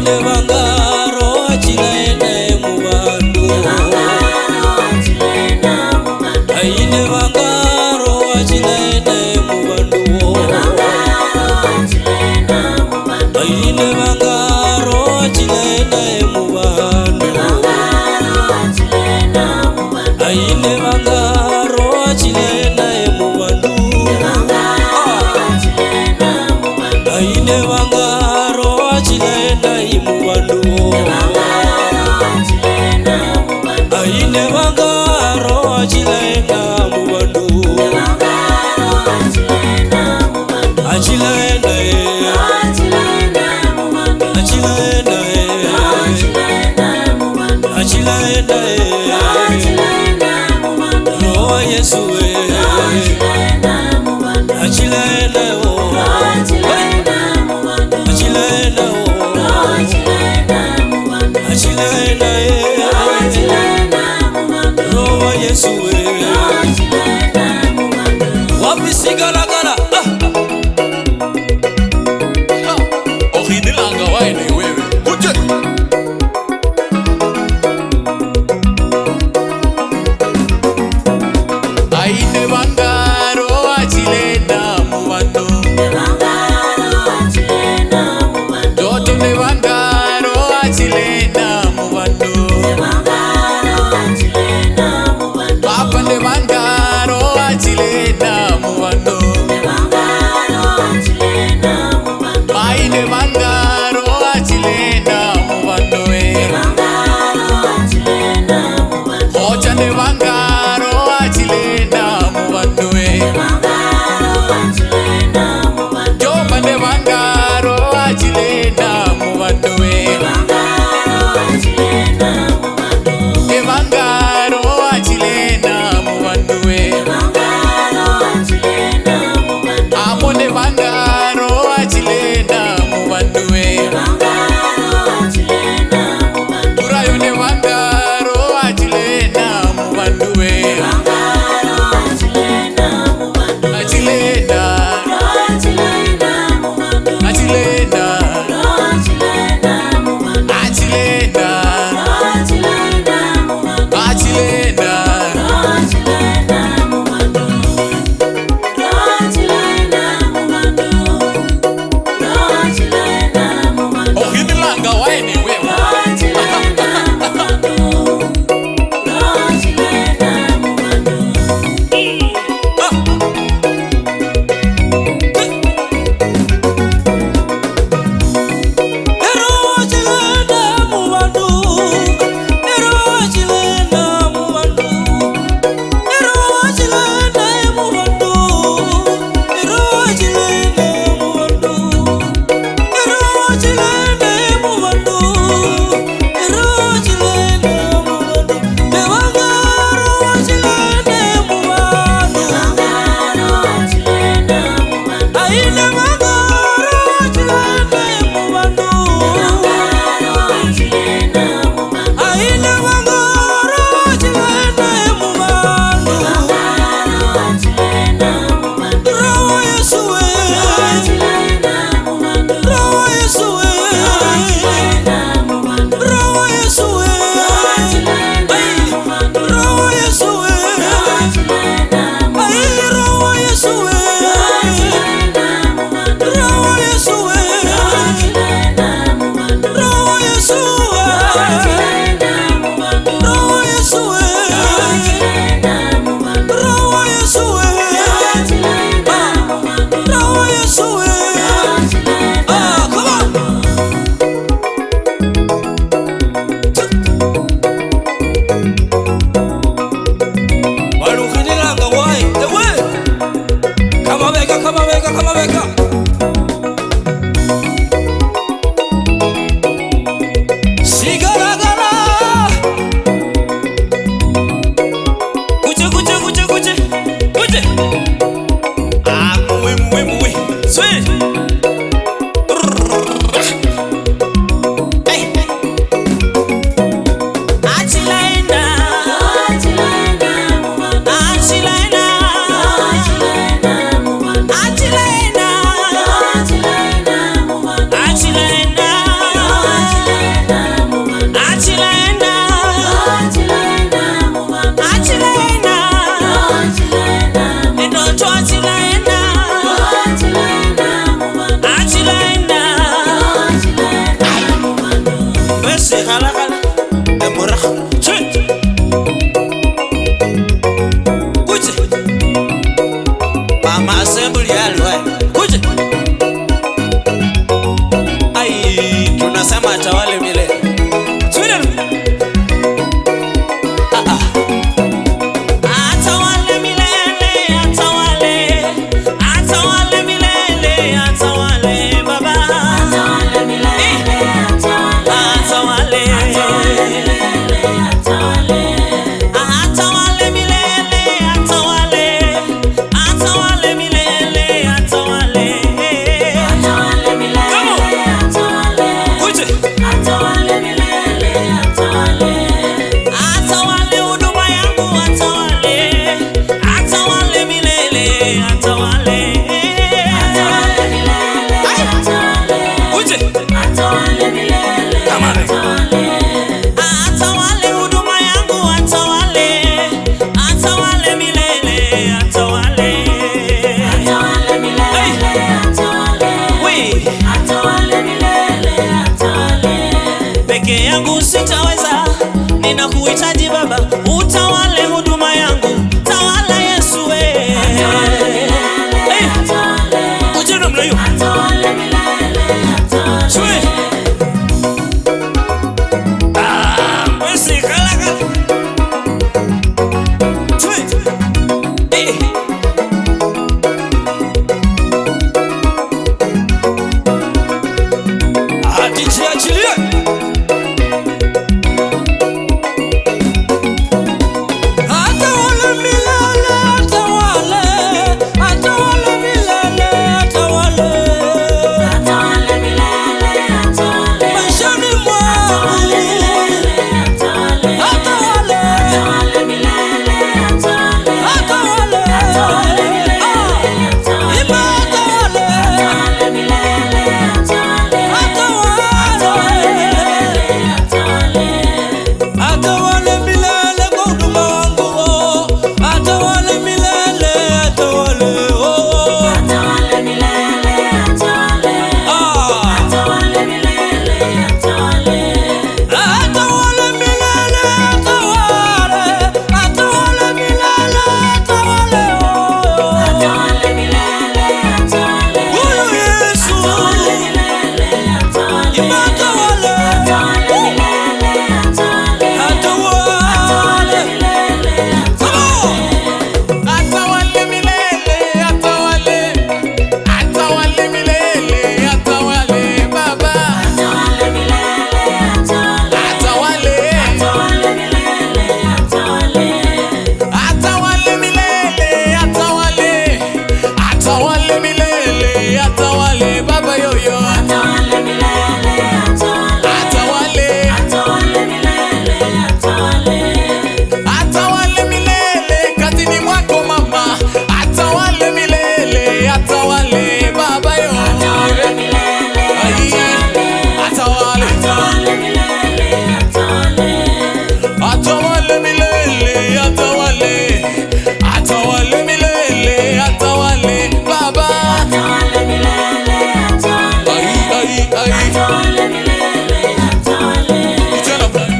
aine vangaro achilaenda muvandu aine vangaro achilaenda muvandu aine vangaro achilaenda muvandu aine vangaro achilaenda muvandu aine vangaro achilaenda muvandu aine vangaro achilaenda muvandu achilaenda achilaenda Roho Yesu achilaenda achilaenda achilaenda Roho Yesu wapi sigalagala Orinilanga waine wewe uje aine vangaro achilenda muvandu Doto ne vangaro achilenda muvandu Papa ne vangaro achilenda muvandu Mai ne vangaro achilenda muvandu Hoja ne vangaro achilenda muvandu Jomba ne vangaro achilenda muvandu Ne vangaro achilenda muvandu Amo ne vangaro achilenda muvandu Turayo ne vangaro achilenda muvandu Achilenda Achilenda Achilenda Achilenda Orinilanga waine wewe Kamabeka sigalagala kuche muwe swe Sema atawale milele. Twende. Atawale milele, atawale. Atawale milele, atawale Baba. Atawale milele, atawale. Atawale. Atawale milele, atawale. Atawale milele, atawale. Atawale milele, atawale. Uje. Atawale milele, atawale. Atawale huduma yangu, atawale. Atawale milele, atawale. Atawale milele, atawale. Uje. Atawale milele, atawale. Atawale huduma yangu, atawale. Atawale milele, atawale. Atawale milele, atawale. Atawale milele, atawale. Peke yangu sitaweza, ninakuhitaji Baba, utawale huduma yangu, tawala Yesu we. Uje namna hiyo. Shwe. Mwesi kalaka. Shwe. Achilie. Atawale milele, atawale. Atawale milele, atawale. Atawale milele, atawale. Maishani mwangu. Atawale. Atawale. Atawale milele, atawale. Atawale. Atawale milele, atawale. Ima atawale. Atawale milele, atawale. Atawale milele kwa huduma wangu, atawale milele, atawale, atawale milele, atawale, atawale milele, atawale, atawale milele, atawale, atawale milele, atawale, atawale milele, atawale, huyu Yesu, atawale milele, atawale, atawale, atawale milele, atawale, atawale milele, Atawale milele, atawale. Atawale milele, atawale Baba. atawale milele, atawale, Atawale. atawale milele, atawale. Atawale milele, atawale. Atawale milele, atawale Baba yoyo. Atawale milele, atawale. Atawale. Atawale milele, atawale. Atawale milele katini mwako mama. Atawale milele, atawale Baba yo. Atawale milele, Ai. Atawale. atawale milele, atawale. Atawale milele, atawale. Atawale milele, atawale Baba. Atawale milele, atawale. Ai. Atawale milele, atawale. Kijana fulani.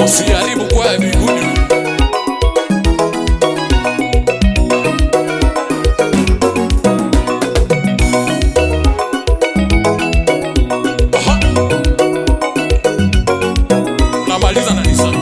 Usiharibu kwaya mbinguni. Aha. Namaliza na nisa.